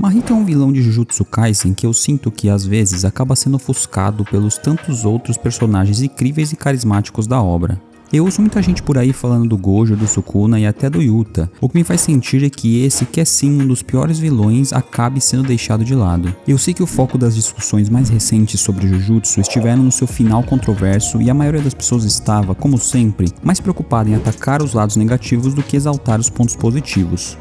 Mahito é um vilão de Jujutsu Kaisen que eu sinto que às vezes acaba sendo ofuscado pelos tantos outros personagens incríveis e carismáticos da obra. Eu ouço muita gente por aí falando do Gojo, do Sukuna e até do Yuta. O que me faz sentir é que esse, que é sim um dos piores vilões, acabe sendo deixado de lado. Eu sei que o foco das discussões mais recentes sobre Jujutsu estiveram no seu final controverso e a maioria das pessoas estava, como sempre, mais preocupada em atacar os lados negativos do que exaltar os pontos positivos.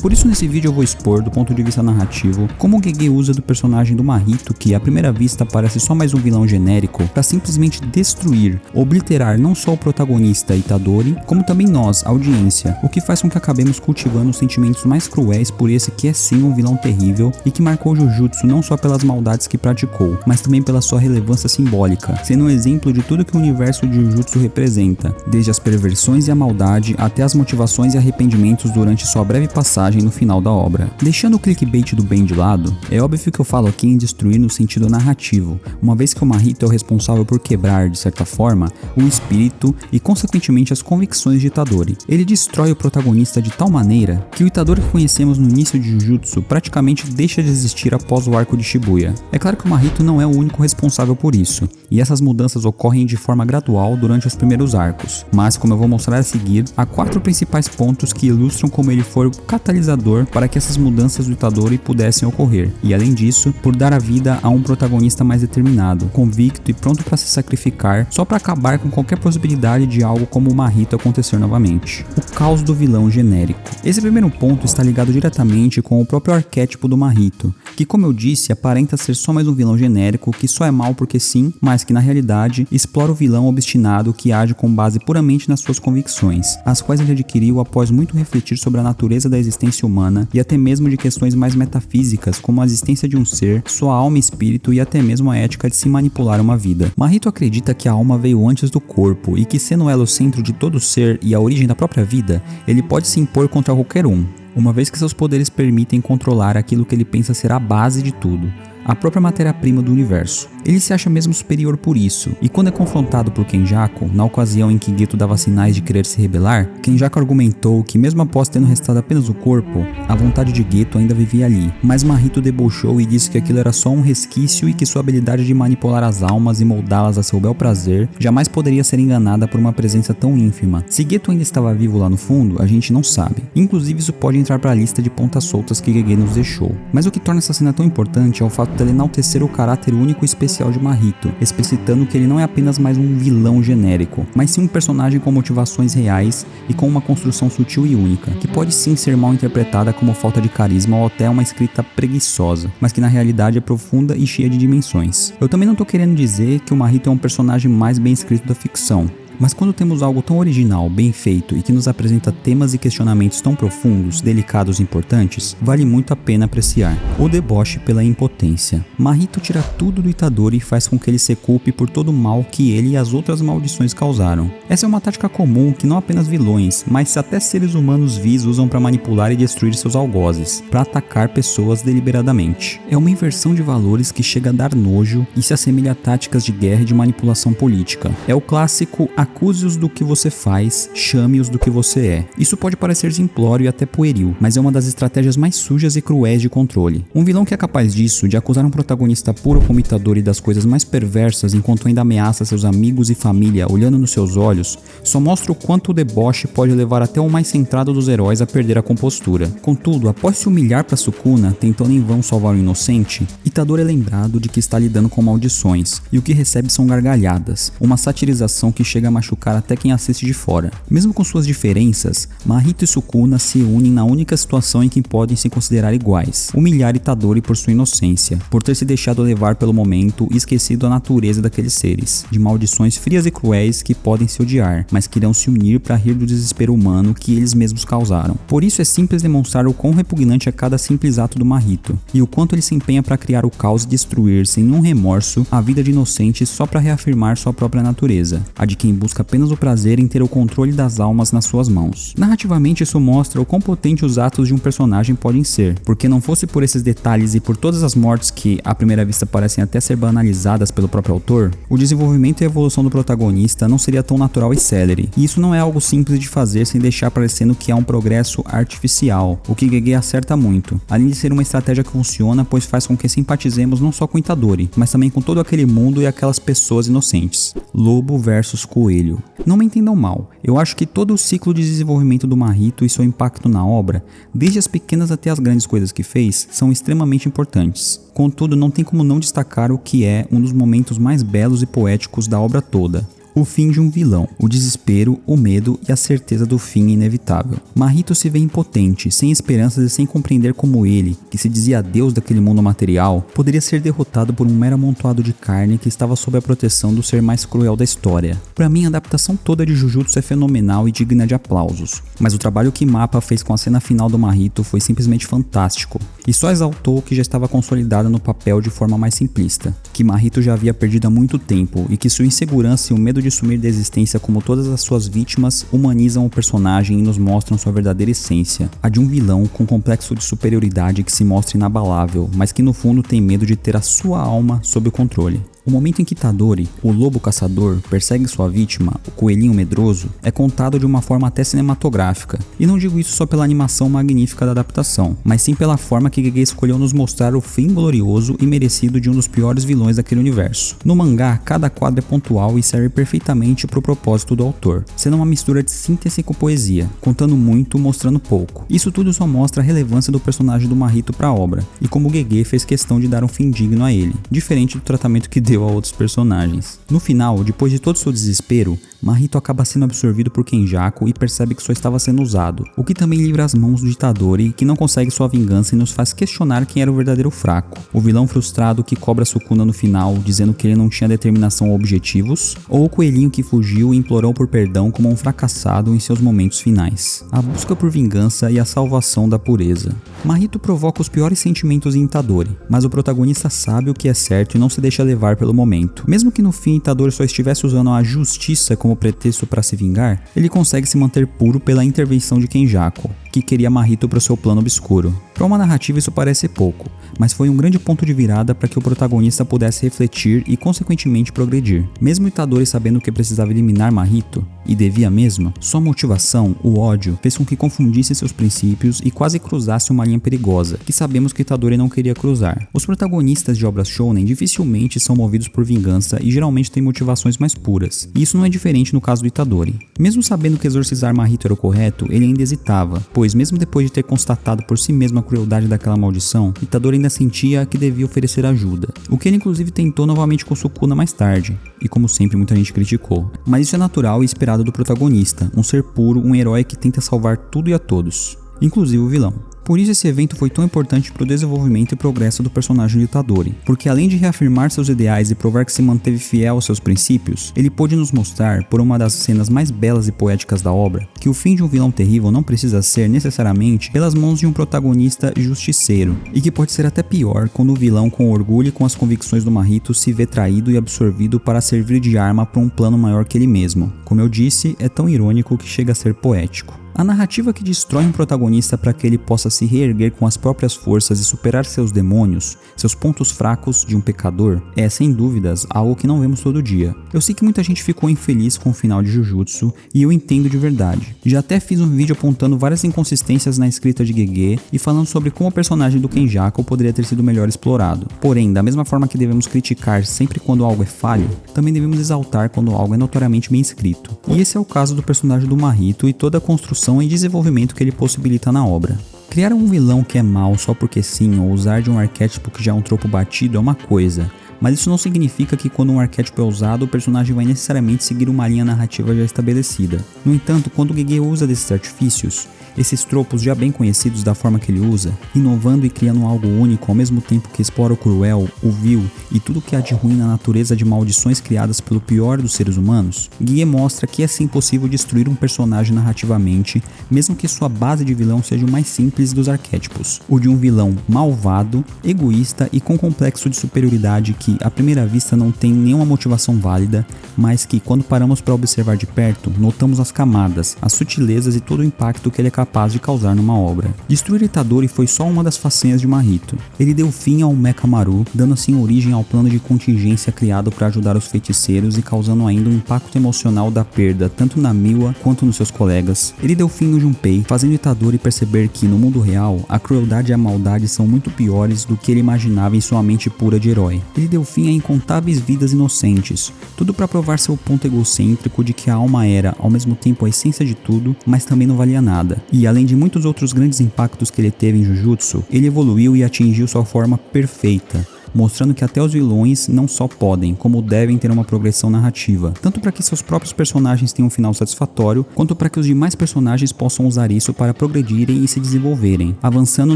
Por isso nesse vídeo eu vou expor, do ponto de vista narrativo, como o Gege usa do personagem do Mahito, que à primeira vista parece só mais um vilão genérico, para simplesmente destruir, obliterar não só o protagonista Itadori, como também nós, a audiência, o que faz com que acabemos cultivando os sentimentos mais cruéis por esse que é sim um vilão terrível e que marcou Jujutsu não só pelas maldades que praticou, mas também pela sua relevância simbólica, sendo um exemplo de tudo que o universo de Jujutsu representa, desde as perversões e a maldade até as motivações e arrependimentos durante sua breve passagem no final da obra. Deixando o clickbait do bem de lado, é óbvio que eu falo aqui em destruir no sentido narrativo, uma vez que o Mahito é o responsável por quebrar, de certa forma, o espírito e consequentemente as convicções de Itadori. Ele destrói o protagonista de tal maneira que o Itadori que conhecemos no início de Jujutsu praticamente deixa de existir após o arco de Shibuya. É claro que o Mahito não é o único responsável por isso, e essas mudanças ocorrem de forma gradual durante os primeiros arcos, mas como eu vou mostrar a seguir, há 4 principais pontos que ilustram como ele foi o catalisador para que essas mudanças do Itadori pudessem ocorrer, e além disso, por dar a vida a um protagonista mais determinado, convicto e pronto para se sacrificar só para acabar com qualquer possibilidade de algo como o Mahito acontecer novamente. O caos do vilão genérico. Esse primeiro ponto está ligado diretamente com o próprio arquétipo do Mahito, que como eu disse, aparenta ser só mais um vilão genérico que só é mal porque sim, mas que na realidade explora o vilão obstinado que age com base puramente nas suas convicções, as quais ele adquiriu após muito refletir sobre a natureza da existência humana e até mesmo de questões mais metafísicas como a existência de um ser, sua alma e espírito e até mesmo a ética de se manipular uma vida. Mahito acredita que a alma veio antes do corpo e que sendo ela o centro de todo ser e a origem da própria vida, ele pode se impor contra qualquer um, uma vez que seus poderes permitem controlar aquilo que ele pensa ser a base de tudo, a própria matéria-prima do universo. Ele se acha mesmo superior por isso, e quando é confrontado por Kenjaku, na ocasião em que Geto dava sinais de querer se rebelar, Kenjaku argumentou que mesmo após tendo restado apenas o corpo, a vontade de Geto ainda vivia ali, mas Mahito debochou e disse que aquilo era só um resquício e que sua habilidade de manipular as almas e moldá-las a seu bel prazer jamais poderia ser enganada por uma presença tão ínfima. Se Geto ainda estava vivo lá no fundo, a gente não sabe. Inclusive isso pode entrar para a lista de pontas soltas que Gege nos deixou. Mas o que torna essa cena tão importante é o fato dela enaltecer o caráter único e especial de Mahito, explicitando que ele não é apenas mais um vilão genérico, mas sim um personagem com motivações reais e com uma construção sutil e única, que pode sim ser mal interpretada como falta de carisma ou até uma escrita preguiçosa, mas que na realidade é profunda e cheia de dimensões. Eu também não tô querendo dizer que o Mahito é um personagem mais bem escrito da ficção, mas quando temos algo tão original, bem feito e que nos apresenta temas e questionamentos tão profundos, delicados e importantes, vale muito a pena apreciar. O deboche pela impotência. Mahito tira tudo do Itadori e faz com que ele se culpe por todo o mal que ele e as outras maldições causaram. Essa é uma tática comum que não apenas vilões, mas até seres humanos vis usam para manipular e destruir seus algozes, para atacar pessoas deliberadamente. É uma inversão de valores que chega a dar nojo e se assemelha a táticas de guerra e de manipulação política. É o clássico acuse-os do que você faz, chame-os do que você é. Isso pode parecer simplório e até pueril, mas é uma das estratégias mais sujas e cruéis de controle. Um vilão que é capaz disso, de acusar um protagonista puro como Itadori das coisas mais perversas enquanto ainda ameaça seus amigos e família olhando nos seus olhos, só mostra o quanto o deboche pode levar até o mais centrado dos heróis a perder a compostura. Contudo, após se humilhar para Sukuna, tentando em vão salvar o inocente, Itadori é lembrado de que está lidando com maldições, e o que recebe são gargalhadas, uma satirização que chega a machucar até quem assiste de fora. Mesmo com suas diferenças, Mahito e Sukuna se unem na única situação em que podem se considerar iguais: humilhar Itadori por sua inocência, por ter se deixado levar pelo momento e esquecido a natureza daqueles seres, de maldições frias e cruéis que podem se odiar, mas que irão se unir para rir do desespero humano que eles mesmos causaram. Por isso é simples demonstrar o quão repugnante é cada simples ato do Mahito, e o quanto ele se empenha para criar o caos e destruir sem nenhum remorso a vida de inocentes só para reafirmar sua própria natureza, a de quem busca apenas o prazer em ter o controle das almas nas suas mãos. Narrativamente, isso mostra o quão potente os atos de um personagem podem ser, porque não fosse por esses detalhes e por todas as mortes que, à primeira vista, parecem até ser banalizadas pelo próprio autor, o desenvolvimento e evolução do protagonista não seria tão natural e célere. E isso não é algo simples de fazer sem deixar parecendo que há um progresso artificial, o que Gege acerta muito, além de ser uma estratégia que funciona, pois faz com que simpatizemos não só com Itadori, mas também com todo aquele mundo e aquelas pessoas inocentes. Lobo versus coelho. Não me entendam mal, eu acho que todo o ciclo de desenvolvimento do Mahito e seu impacto na obra, desde as pequenas até as grandes coisas que fez, são extremamente importantes. Contudo, não tem como não destacar o que é um dos momentos mais belos e poéticos da obra toda. O fim de um vilão, o desespero, o medo e a certeza do fim inevitável. Mahito se vê impotente, sem esperanças e sem compreender como ele, que se dizia Deus daquele mundo material, poderia ser derrotado por um mero amontoado de carne que estava sob a proteção do ser mais cruel da história. Para mim, a adaptação toda de Jujutsu é fenomenal e digna de aplausos, mas o trabalho que Mappa fez com a cena final do Mahito foi simplesmente fantástico, e só exaltou o que já estava consolidado no papel de forma mais simplista, que Mahito já havia perdido há muito tempo e que sua insegurança e o medo de sumir da existência como todas as suas vítimas humanizam o personagem e nos mostram sua verdadeira essência, a de um vilão com complexo de superioridade que se mostra inabalável, mas que no fundo tem medo de ter a sua alma sob o controle. O momento em que Itadori, o lobo caçador, persegue sua vítima, o coelhinho medroso, é contado de uma forma até cinematográfica. E não digo isso só pela animação magnífica da adaptação, mas sim pela forma que Gege escolheu nos mostrar o fim glorioso e merecido de um dos piores vilões daquele universo. No mangá, cada quadro é pontual e serve perfeitamente pro propósito do autor, sendo uma mistura de síntese com poesia, contando muito, mostrando pouco. Isso tudo só mostra a relevância do personagem do Mahito pra obra, e como Gege fez questão de dar um fim digno a ele, diferente do tratamento que deu a outros personagens. No final, depois de todo seu desespero, Mahito acaba sendo absorvido por Kenjaku e percebe que só estava sendo usado, o que também livra as mãos do Itadori, que não consegue sua vingança e nos faz questionar quem era o verdadeiro fraco, o vilão frustrado que cobra Sukuna no final, dizendo que ele não tinha determinação ou objetivos, ou o coelhinho que fugiu e implorou por perdão como um fracassado em seus momentos finais. A busca por vingança e a salvação da pureza. Mahito provoca os piores sentimentos em Itadori, mas o protagonista sabe o que é certo e não se deixa levar pelo momento. Mesmo que no fim Itadori só estivesse usando a justiça como pretexto para se vingar, ele consegue se manter puro pela intervenção de Kenjaku, que queria Mahito para o seu plano obscuro. Para uma narrativa isso parece pouco, mas foi um grande ponto de virada para que o protagonista pudesse refletir e consequentemente progredir. Mesmo Itadori sabendo que precisava eliminar Mahito, e devia mesmo, sua motivação, o ódio, fez com que confundisse seus princípios e quase cruzasse uma linha perigosa, que sabemos que Itadori não queria cruzar. Os protagonistas de obras shounen dificilmente são movidos por vingança e geralmente têm motivações mais puras, e isso não é diferente no caso do Itadori. Mesmo sabendo que exorcizar Mahito era o correto, ele ainda hesitava, pois mesmo depois de ter constatado por si mesmo a crueldade daquela maldição, Itadori ainda sentia que devia oferecer ajuda, o que ele inclusive tentou novamente com Sukuna mais tarde, e como sempre muita gente criticou. Mas isso é natural e esperado do protagonista, um ser puro, um herói que tenta salvar tudo e a todos, inclusive o vilão. Por isso esse evento foi tão importante para o desenvolvimento e progresso do personagem de Itadori, porque além de reafirmar seus ideais e provar que se manteve fiel aos seus princípios, ele pôde nos mostrar, por uma das cenas mais belas e poéticas da obra, que o fim de um vilão terrível não precisa ser necessariamente pelas mãos de um protagonista justiceiro, e que pode ser até pior quando o vilão com orgulho e com as convicções do Mahito se vê traído e absorvido para servir de arma para um plano maior que ele mesmo. Como eu disse, é tão irônico que chega a ser poético. A narrativa que destrói um protagonista para que ele possa se reerguer com as próprias forças e superar seus demônios, seus pontos fracos de um pecador, é sem dúvidas algo que não vemos todo dia. Eu sei que muita gente ficou infeliz com o final de Jujutsu e eu entendo de verdade. Já até fiz um vídeo apontando várias inconsistências na escrita de Gege e falando sobre como o personagem do Kenjaku poderia ter sido melhor explorado. Porém, da mesma forma que devemos criticar sempre quando algo é falho, também devemos exaltar quando algo é notoriamente bem escrito. E esse é o caso do personagem do Mahito e toda a construção e desenvolvimento que ele possibilita na obra. Criar um vilão que é mau só porque sim ou usar de um arquétipo que já é um tropo batido é uma coisa, mas isso não significa que quando um arquétipo é usado o personagem vai necessariamente seguir uma linha narrativa já estabelecida. No entanto, quando o Gege usa desses artifícios, Esses tropos já bem conhecidos da forma que ele usa, inovando e criando algo único ao mesmo tempo que explora o cruel, o vil e tudo que há de ruim na natureza de maldições criadas pelo pior dos seres humanos, Guille mostra que é sim possível destruir um personagem narrativamente, mesmo que sua base de vilão seja o mais simples dos arquétipos, o de um vilão malvado, egoísta e com complexo de superioridade que, à primeira vista, não tem nenhuma motivação válida, mas que, quando paramos para observar de perto, notamos as camadas, as sutilezas e todo o impacto que ele é capaz de causar numa obra. Destruir Itadori foi só uma das façanhas de Mahito. Ele deu fim ao Mecha Maru, dando assim origem ao plano de contingência criado para ajudar os feiticeiros e causando ainda um impacto emocional da perda tanto na Miwa quanto nos seus colegas. Ele deu fim no Junpei, fazendo Itadori perceber que, no mundo real, a crueldade e a maldade são muito piores do que ele imaginava em sua mente pura de herói. Ele deu fim a incontáveis vidas inocentes, tudo para provar seu ponto egocêntrico de que a alma era, ao mesmo tempo, a essência de tudo, mas também não valia nada. E além de muitos outros grandes impactos que ele teve em Jujutsu, ele evoluiu e atingiu sua forma perfeita, mostrando que até os vilões não só podem, como devem ter uma progressão narrativa, tanto para que seus próprios personagens tenham um final satisfatório, quanto para que os demais personagens possam usar isso para progredirem e se desenvolverem, avançando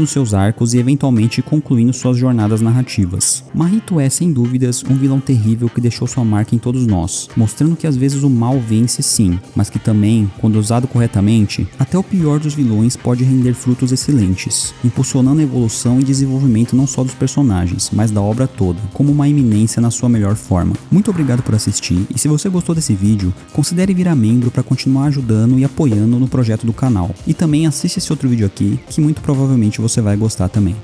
nos seus arcos e eventualmente concluindo suas jornadas narrativas. Mahito é, sem dúvidas, um vilão terrível que deixou sua marca em todos nós, mostrando que às vezes o mal vence sim, mas que também, quando usado corretamente, até o pior dos vilões pode render frutos excelentes, impulsionando a evolução e desenvolvimento não só dos personagens, mas da obra toda, como uma eminência na sua melhor forma. Muito obrigado por assistir e se você gostou desse vídeo, considere virar membro para continuar ajudando e apoiando no projeto do canal. E também assiste esse outro vídeo aqui, que muito provavelmente você vai gostar também.